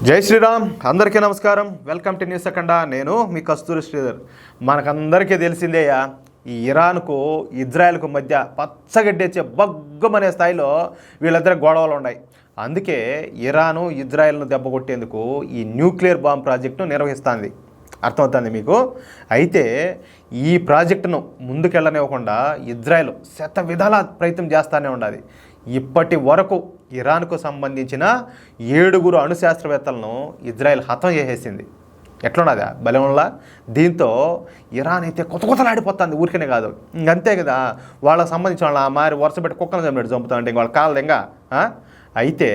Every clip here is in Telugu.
జై శ్రీరామ్. అందరికీ నమస్కారం. వెల్కమ్ టు న్యూస్ అఖండ. నేను మీ కస్తూరి శ్రీధర్. మనకందరికీ తెలిసిందేయా, ఈ ఇరాన్కు ఇజ్రాయెల్కు మధ్య పచ్చగడ్డేచ్చే బగ్గమనే స్థాయిలో వీళ్ళిద్దరి గొడవలు ఉన్నాయి. అందుకే ఇరాను ఇజ్రాయెల్ను దెబ్బకొట్టేందుకు ఈ న్యూక్లియర్ బాంబ్ ప్రాజెక్టును నిర్వహిస్తుంది. అర్థమవుతుంది మీకు? అయితే ఈ ప్రాజెక్టును ముందుకెళ్ళనివ్వకుండా ఇజ్రాయెల్ శత విధాల ప్రయత్నం చేస్తూనే ఉండాలి. ఇప్పటి వరకు ఇరాన్కు సంబంధించిన 7 అణుశాస్త్రవేత్తలను ఇజ్రాయెల్ హతం చేసేసింది. ఎట్లున్నదా బలంలా? దీంతో ఇరాన్ అయితే కొత్తలాడిపోతుంది. ఊరికనే కాదు, ఇంకంతే కదా, వాళ్ళకి సంబంధించిన వాళ్ళ మారి వరుస పెట్టి కుక్కను చంపుతా అంటే వాళ్ళ కాలదంగా. అయితే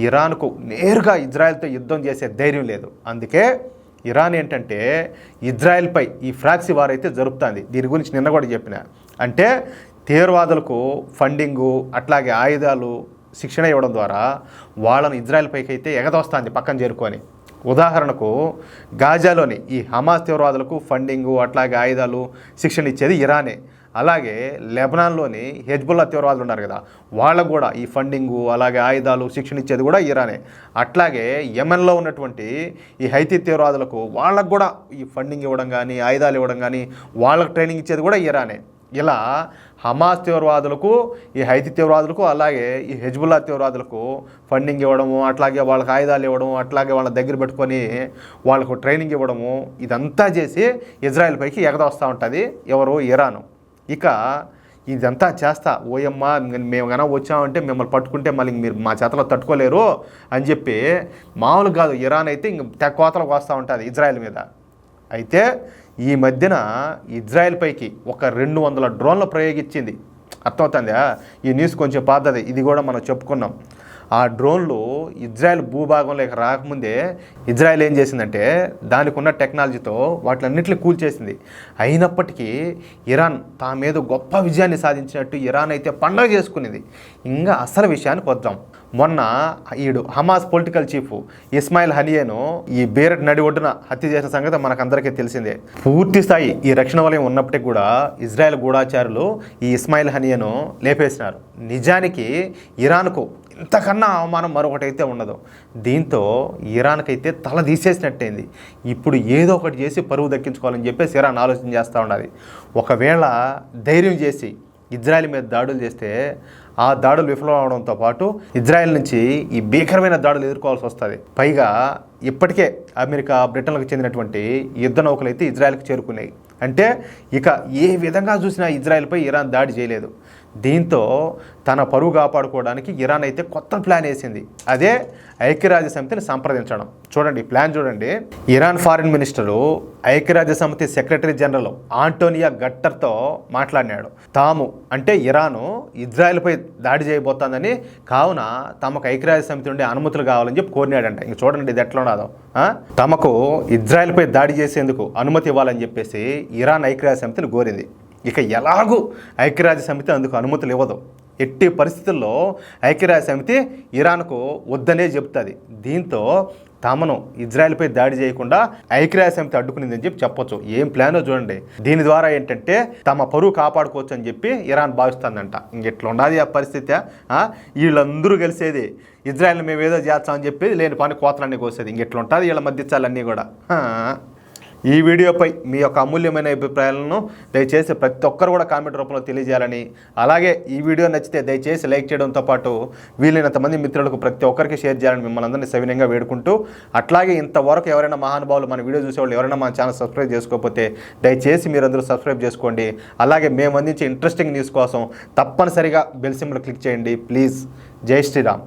ఇరాన్కు నేరుగా ఇజ్రాయెల్తో యుద్ధం చేసే ధైర్యం లేదు. అందుకే ఇరాన్ ఏంటంటే ఇజ్రాయెల్పై ఈ ఫ్రాక్సీ వార్ అయితే జరుపుతుంది. దీని గురించి నిన్న కూడా చెప్పిన. అంటే తీవ్రవాదులకు ఫండింగు, అట్లాగే ఆయుధాలు, శిక్షణ ఇవ్వడం ద్వారా వాళ్ళను ఇజ్రాయెల్ పైకి అయితే ఎగదోస్తుంది పక్కన చేరుకొని. ఉదాహరణకు గాజాలోని ఈ హమాస్ తీవ్రవాదులకు ఫండింగు, అట్లాగే ఆయుధాలు, శిక్షణ ఇచ్చేది ఇరానే. అలాగే లెబనాన్లోని హెజ్బుల్లా తీవ్రవాదులు ఉన్నారు కదా, వాళ్ళకు కూడా ఈ ఫండింగు, అలాగే ఆయుధాలు, శిక్షణ ఇచ్చేది కూడా ఇరానే. అట్లాగే యెమెన్లో ఉన్నటువంటి ఈ హైతీ తీవ్రవాదులకు వాళ్ళకు కూడా ఈ ఫండింగ్ ఇవ్వడం కానీ, ఆయుధాలు ఇవ్వడం కానీ, వాళ్ళకు ట్రైనింగ్ ఇచ్చేది కూడా ఇరానే. ఇలా హమాస్ తీవ్రవాదులకు, ఈ హైతీ తీవ్రవాదులకు, అలాగే ఈ హెజ్బుల్లా తీవ్రవాదులకు ఫండింగ్ ఇవ్వడము, అట్లాగే వాళ్ళకి ఆయుధాలు ఇవ్వడము, అట్లాగే వాళ్ళ దగ్గర పెట్టుకొని వాళ్ళకు ట్రైనింగ్ ఇవ్వడము, ఇదంతా చేసి ఇజ్రాయెల్ పైకి ఎగదోస్తూ ఉంటుంది ఎవరు? ఇరాను. ఇక ఇదంతా చేస్తా, ఓయమ్మ మేము కన్నా వచ్చామంటే మిమ్మల్ని పట్టుకుంటే మళ్ళీ మీరు మా చేతలో తట్టుకోలేరు అని చెప్పి మామూలు కాదు, ఇరాన్ అయితే ఇంక కోతలకు వస్తూ ఉంటుంది ఇజ్రాయెల్ మీద. అయితే ఈ మధ్యన ఇజ్రాయెల్ పైకి ఒక 200 డ్రోన్లు ప్రయోగించింది. అర్థమవుతుందా? ఈ న్యూస్ కొంచెం పాతది, ఇది కూడా మనం చెప్పుకున్నాం. ఆ డ్రోన్లు ఇజ్రాయెల్ భూభాగంలోకి రాకముందే ఇజ్రాయెల్ ఏం చేసిందంటే దానికి ఉన్న టెక్నాలజీతో వాటిలన్నింటినీ కూల్చేసింది. అయినప్పటికీ ఇరాన్ తా మీద గొప్ప విజయాన్ని సాధించినట్టు ఇరాన్ అయితే పండగ చేసుకునేది. ఇంకా అసలు విషయానికి వద్దాం. మొన్న హమాస్ పొలిటికల్ చీఫ్ ఇస్మాయిల్ హనియేను ఈ బేరట్ నడి ఒడ్డున హత్య చేసిన సంగతి మనకందరికీ తెలిసిందే. పూర్తి స్థాయి ఈ రక్షణ వలయం ఉన్నప్పటికీ కూడా ఇజ్రాయెల్ గూఢాచారులు ఈ ఇస్మాయిల్ హనియేను లేపేసినారు. నిజానికి ఇరాన్కు ఇంతకన్నా అవమానం మరొకటైతే ఉండదు. దీంతో ఇరాన్కైతే తల తీసేసినట్టయింది. ఇప్పుడు ఏదో ఒకటి చేసి పరువు దక్కించుకోవాలని చెప్పేసి ఇరాన్ ఆలోచన చేస్తూ ఉన్నది. ఒకవేళ ధైర్యం చేసి ఇజ్రాయెల్ మీద దాడులు చేస్తే ఆ దాడులు విఫలం అవడంతో పాటు ఇజ్రాయెల్ నుంచి ఈ భీకరమైన దాడులు ఎదుర్కోవాల్సి వస్తుంది. పైగా ఇప్పటికే అమెరికా, బ్రిటన్లకు చెందినటువంటి యుద్ధ నౌకలు అయితే ఇజ్రాయెల్కి చేరుకున్నాయి. అంటే ఇక ఏ విధంగా చూసినా ఇజ్రాయెల్పై ఇరాన్ దాడి చేయలేదు. దీంతో తన పరువు కాపాడుకోవడానికి ఇరాన్ అయితే కొత్త ప్లాన్ వేసింది. అదే ఐక్యరాజ్య సమితిని సంప్రదించడం. చూడండి ప్లాన్ చూడండి. ఇరాన్ ఫారిన్ మినిస్టరు ఐక్యరాజ్య సమితి సెక్రటరీ జనరల్ ఆంటోనియా గట్టర్తో మాట్లాడినాడు. తాము అంటే ఇరాను ఇజ్రాయెల్పై దాడి చేయబోతోందని, కావున తమకు ఐక్యరాజ్య సమితి నుండి అనుమతులు కావాలని చెప్పి కోరినాడంట. ఇంక చూడండి ఇది ఎట్లా ఉన్నదో. తమకు ఇజ్రాయెల్పై దాడి చేసేందుకు అనుమతి ఇవ్వాలని చెప్పేసి ఇరాన్ ఐక్యరాజ్య సమితిని కోరింది. ఇక ఎలాగూ ఐక్యరాజ్య సమితి అందుకు అనుమతులు ఇవ్వదు. ఎట్టి పరిస్థితుల్లో ఐక్యరాజ్య సమితి ఇరాన్కు వద్దనే చెప్తుంది. దీంతో తమను ఇజ్రాయెల్పై దాడి చేయకుండా ఐక్యరాజ్య సమితి అడ్డుకునిందని చెప్పి చెప్పొచ్చు. ఏం ప్లానో చూడండి. దీని ద్వారా ఏంటంటే తమ పరువు కాపాడుకోవచ్చు అని చెప్పి ఇరాన్ భావిస్తుందంట. ఇంకెట్లా ఉన్నది ఆ పరిస్థితి. వీళ్ళందరూ కలిసేది ఇజ్రాయెల్ని మేము ఏదో చేస్తామని చెప్పి లేని పని కోతలన్నీ కోసేది. ఇంకెట్లా ఉంటుంది వీళ్ళ మధ్యచాలన్నీ కూడా. ఈ వీడియోపై మీ యొక్క అమూల్యమైన అభిప్రాయాలను దయచేసి ప్రతి ఒక్కరు కూడా కామెంట్ రూపంలో తెలియజేయాలని, అలాగే ఈ వీడియో నచ్చితే దయచేసి లైక్ చేయడంతో పాటు వీలైనంత మంది మిత్రులకు ప్రతి ఒక్కరికి షేర్ చేయాలని మిమ్మల్ని అందరినీ సవినయంగా వేడుకుంటూ, అట్లాగే ఇంతవరకు ఎవరైనా మహానుభావులు మన వీడియో చూసేవాళ్ళు ఎవరైనా మన ఛానల్ సబ్స్క్రైబ్ చేసుకోకపోతే దయచేసి మీరందరూ సబ్స్క్రైబ్ చేసుకోండి. అలాగే మేము అందించే ఇంట్రెస్టింగ్ న్యూస్ కోసం తప్పనిసరిగా బెల్ సింబల్ క్లిక్ చేయండి ప్లీజ్. జై శ్రీరామ్.